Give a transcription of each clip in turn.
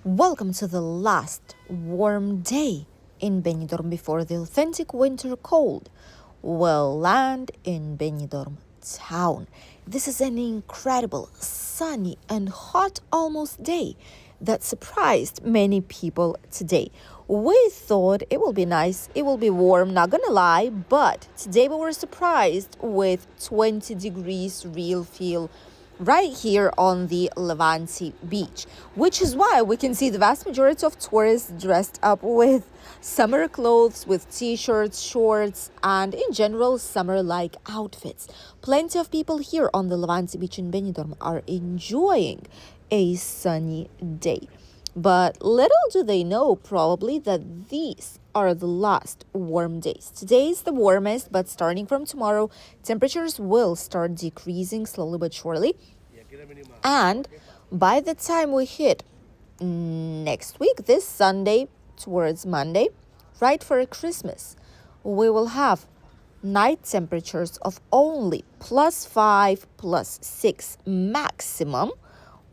Welcome to the last warm day in Benidorm before the authentic winter cold. We'll land in Benidorm town. This is an incredible, sunny and hot almost day that surprised many people today. We thought it will be nice, it will be warm, not gonna lie, but today we were surprised with 20 degrees real feel right here on the Levante beach, which is why we can see the vast majority of tourists dressed up with summer clothes, with t-shirts, shorts, and in general summer-like outfits. Plenty of people here on the Levante beach in Benidorm are enjoying a sunny day. But little do they know probably that these are the last warm days. Today is the warmest, but starting from tomorrow, temperatures will start decreasing slowly but surely. And by the time we hit next week, this Sunday towards Monday, right for Christmas, we will have night temperatures of only +5, +6 maximum,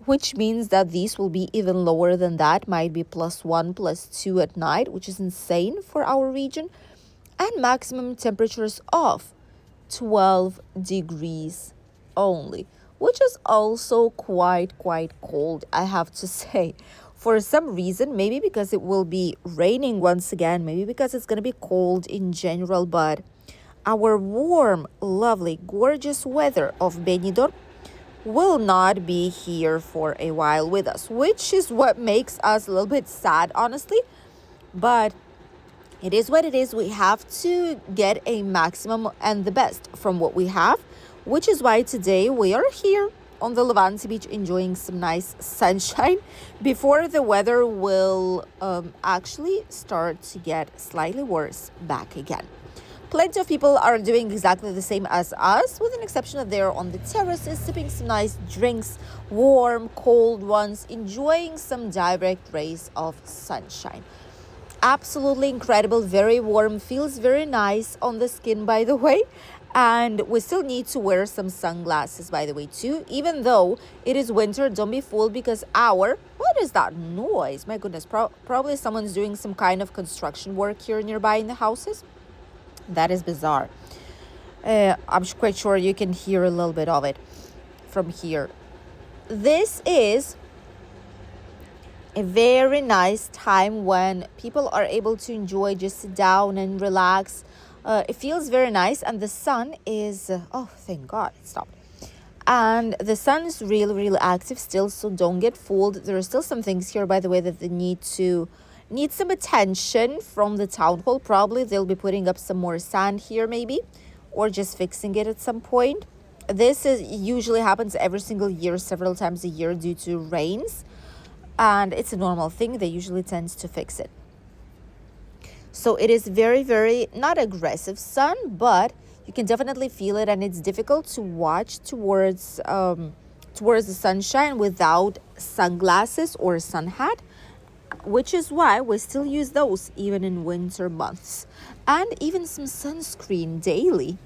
which means that these will be even lower than that, might be +1, +2 at night, which is insane for our region, and maximum temperatures of 12 degrees only, which is also quite cold, I have to say. For some reason, maybe because it will be raining once again, maybe because it's going to be cold in general, but our warm, lovely, gorgeous weather of Benidorm will not be here for a while with us, which is what makes us a little bit sad, honestly. But it is what it is. We have to get a maximum and the best from what we have, which is why today we are here on the Levante beach enjoying some nice sunshine before the weather will actually start to get slightly worse back again. Plenty of people are doing exactly the same as us, with an exception that they're on the terraces, sipping some nice drinks, warm, cold ones, enjoying some direct rays of sunshine. Absolutely incredible, very warm, feels very nice on the skin, by the way. And we still need to wear some sunglasses, by the way, too. Even though it is winter, don't be fooled because what is that noise? My goodness, probably someone's doing some kind of construction work here nearby in the houses. That is bizarre. I'm quite sure you can hear a little bit of it from here. This is a very nice time when people are able to enjoy, just sit down and relax. It feels very nice, and the sun is, oh, thank God, it stopped. And the sun is really active still, so don't get fooled. There are still some things here, by the way, that they need some attention from the town hall. Probably they'll be putting up some more sand here maybe, or just fixing it at some point. This usually happens every single year, several times a year due to rains, and it's a normal thing. They usually tend to fix it. So it is very not aggressive sun, but you can definitely feel it, and it's difficult to watch towards the sunshine without sunglasses or sun hat, which is why we still use those even in winter months, and even some sunscreen daily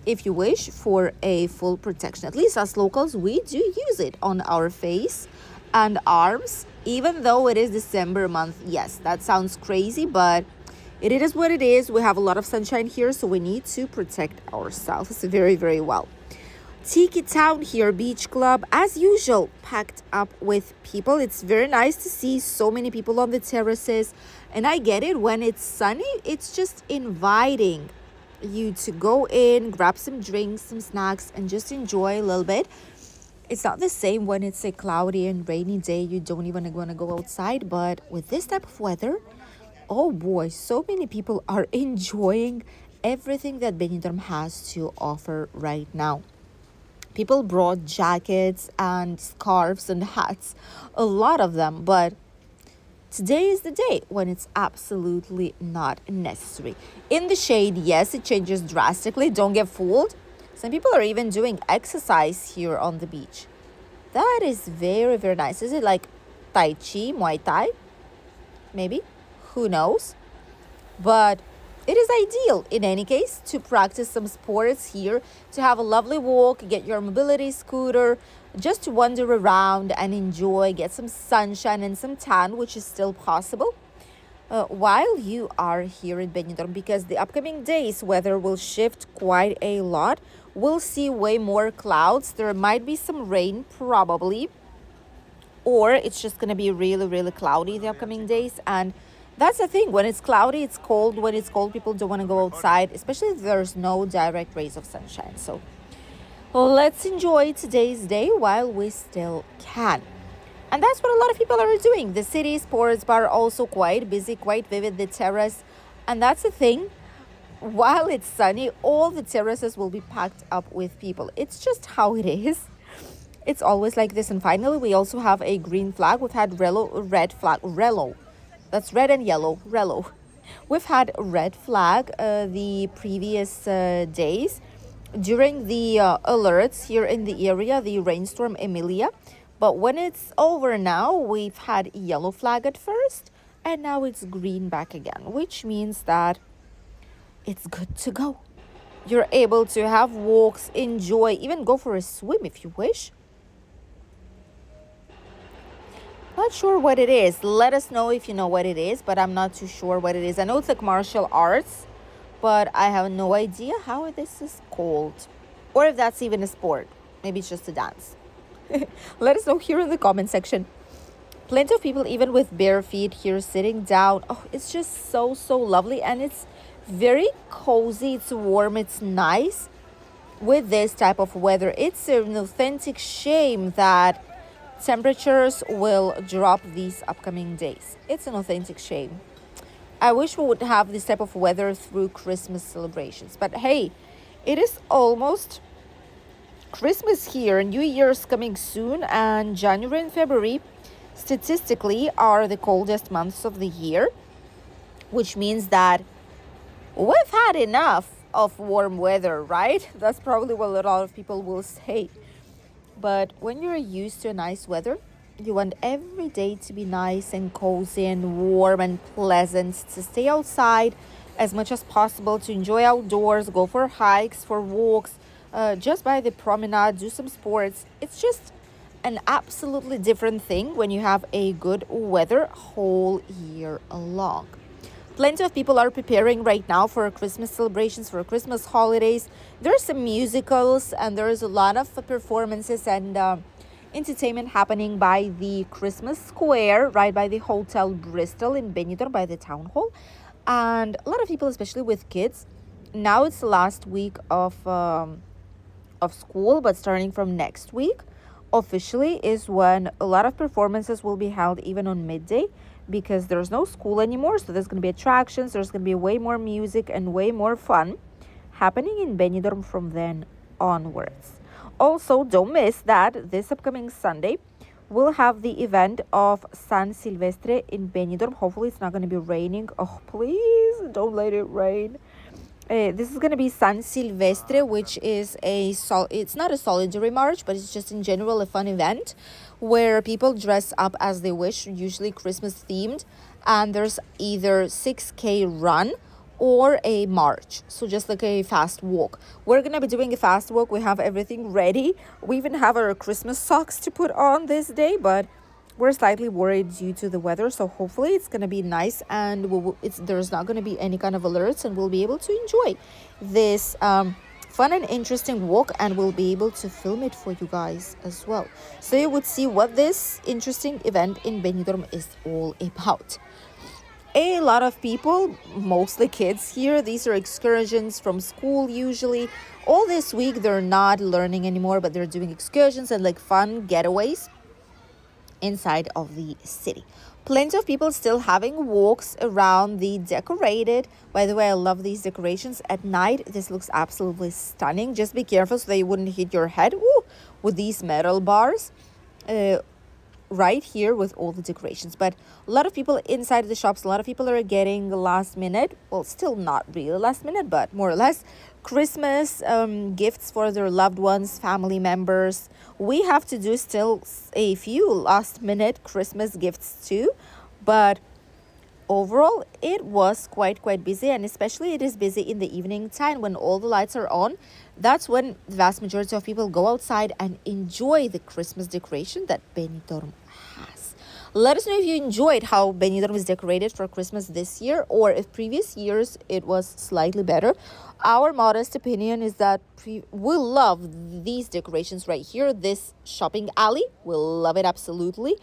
if you wish for a full protection. At least as locals, we do use it on our face and arms, even though it is December month. Yes, that sounds crazy, but it is what it is. We have a lot of sunshine here, so we need to protect ourselves very well. Tiki Town here, beach club, as usual, packed up with people. It's very nice to see so many people on the terraces. And I get it, when it's sunny, it's just inviting you to go in, grab some drinks, some snacks, and just enjoy a little bit. It's not the same when it's a cloudy and rainy day. You don't even want to go outside. But with this type of weather, oh boy, so many people are enjoying everything that Benidorm has to offer right now. People brought jackets and scarves and hats, a lot of them, but today is the day when it's absolutely not necessary. In the shade, yes, it changes drastically. Don't get fooled. Some people are even doing exercise here on the beach. That is very nice. Is it like Tai Chi, Muay Thai? Maybe. Who knows? But it is ideal, in any case, to practice some sports here, to have a lovely walk, get your mobility scooter, just to wander around and enjoy, get some sunshine and some tan, which is still possible while you are here in Benidorm, because the upcoming days weather will shift quite a lot. We'll see way more clouds. There might be some rain probably, or it's just going to be really, really cloudy the upcoming days. And that's the thing. When it's cloudy, it's cold. When it's cold, people don't want to go outside, especially if there's no direct rays of sunshine. So let's enjoy today's day while we still can. And that's what a lot of people are doing. The city sports bar also quite busy, quite vivid, the terrace. And that's the thing. While it's sunny, all the terraces will be packed up with people. It's just how it is. It's always like this. And finally, we also have a green flag. We've had red flag, Relo. That's red and yellow, Relo. We've had red flag the previous days during the alerts here in the area, the rainstorm Emilia. But when it's over now, we've had yellow flag at first, and now it's green back again, which means that it's good to go. You're able to have walks, enjoy, even go for a swim if you wish. Not sure what it is. Let us know if you know what it is, but I'm not too sure what it is. I know it's like martial arts, but I have no idea how this is called, or if that's even a sport. Maybe it's just a dance. Let us know here in the comment section. Plenty of people, even with bare feet here, sitting down. Oh, it's just so, so lovely. And it's very cozy. It's warm. It's nice with this type of weather. It's an authentic shame that temperatures will drop these upcoming days. It's an authentic shame. I wish we would have this type of weather through Christmas celebrations. But hey, it is almost Christmas here. New Year's coming soon, and January and February statistically are the coldest months of the year, which means that we've had enough of warm weather, right? That's probably what a lot of people will say. But when you're used to a nice weather, you want every day to be nice and cozy and warm and pleasant, to stay outside as much as possible, to enjoy outdoors, go for hikes, for walks, just by the promenade, do some sports. It's just an absolutely different thing when you have a good weather whole year long. Plenty of people are preparing right now for Christmas celebrations, for Christmas holidays. There's some musicals and there's a lot of performances and entertainment happening by the Christmas Square, right by the Hotel Bristol in Benidorm, by the town hall. And a lot of people, especially with kids, now it's the last week of school, but starting from next week, officially is when a lot of performances will be held even on midday, because there's no school anymore. So there's going to be attractions, there's going to be way more music and way more fun happening in Benidorm from then onwards. Also, don't miss that this upcoming Sunday we'll have the event of San Silvestre in Benidorm. Hopefully it's not going to be raining. Oh, please don't let it rain. This is going to be San Silvestre, which is it's not a solitary march, but it's just in general a fun event where people dress up as they wish, usually Christmas themed, and there's either 6K run or a march, so just like a fast walk. We're gonna be doing a fast walk. We have everything ready. We even have our Christmas socks to put on this day, but we're slightly worried due to the weather, so hopefully it's going to be nice and there's not going to be any kind of alerts, and we'll be able to enjoy this fun and interesting walk, and we'll be able to film it for you guys as well, so you would see what this interesting event in Benidorm is all about. A lot of people, mostly kids here, these are excursions from school usually. All this week they're not learning anymore, but they're doing excursions and like fun getaways inside of the city. Plenty of people still having walks around the decorated. By the way, I love these decorations at night. This looks absolutely stunning. Just be careful so they wouldn't hit your head with these metal bars right here with all the decorations. But a lot of people inside the shops, a lot of people are getting last minute, well, still not really last minute, but more or less Christmas gifts for their loved ones, family members. We have to do still a few last minute Christmas gifts too, but Overall, it was quite busy, and especially it is busy in the evening time when all the lights are on. That's when the vast majority of people go outside and enjoy the Christmas decoration that Benidorm has. Let us know if you enjoyed how Benidorm is decorated for Christmas this year, or if previous years it was slightly better. Our modest opinion is that we love these decorations right here, this shopping alley. We love it absolutely.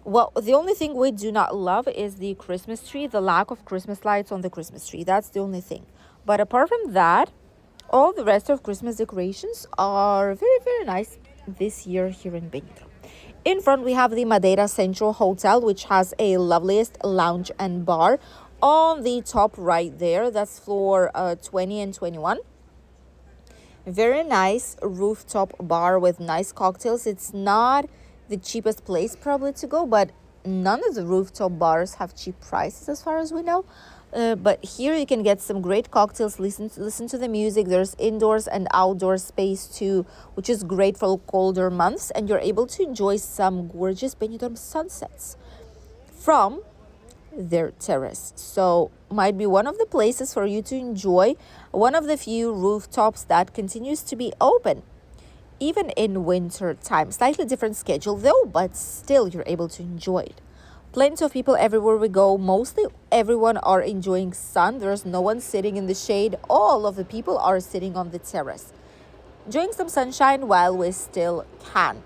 Well, the only thing we do not love is the Christmas tree, the lack of Christmas lights on the Christmas tree. That's the only thing. But apart from that, all the rest of Christmas decorations are very nice this year here in Benidorm. In front, we have the Madeira Central Hotel, which has a loveliest lounge and bar on the top right there. That's floor 20 and 21. Very nice rooftop bar with nice cocktails. It's not the cheapest place probably to go, but none of the rooftop bars have cheap prices as far as we know. But here you can get some great cocktails, listen to the music. There's indoors and outdoor space too, which is great for colder months, and you're able to enjoy some gorgeous Benidorm sunsets from their terrace. So might be one of the places for you to enjoy, one of the few rooftops that continues to be open even in winter time. Slightly different schedule though, but still you're able to enjoy it. Plenty of people everywhere we go. Mostly everyone are enjoying sun. There's no one sitting in the shade. All of the people are sitting on the terrace, enjoying some sunshine while we still can.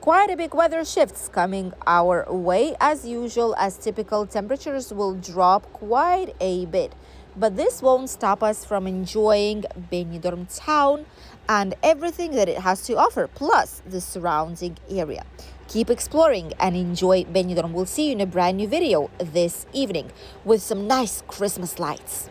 Quite a big weather shifts coming our way. As usual, as typical, temperatures will drop quite a bit. But this won't stop us from enjoying Benidorm town and everything that it has to offer, plus the surrounding area. Keep exploring and enjoy Benidorm. We'll see you in a brand new video this evening with some nice Christmas lights.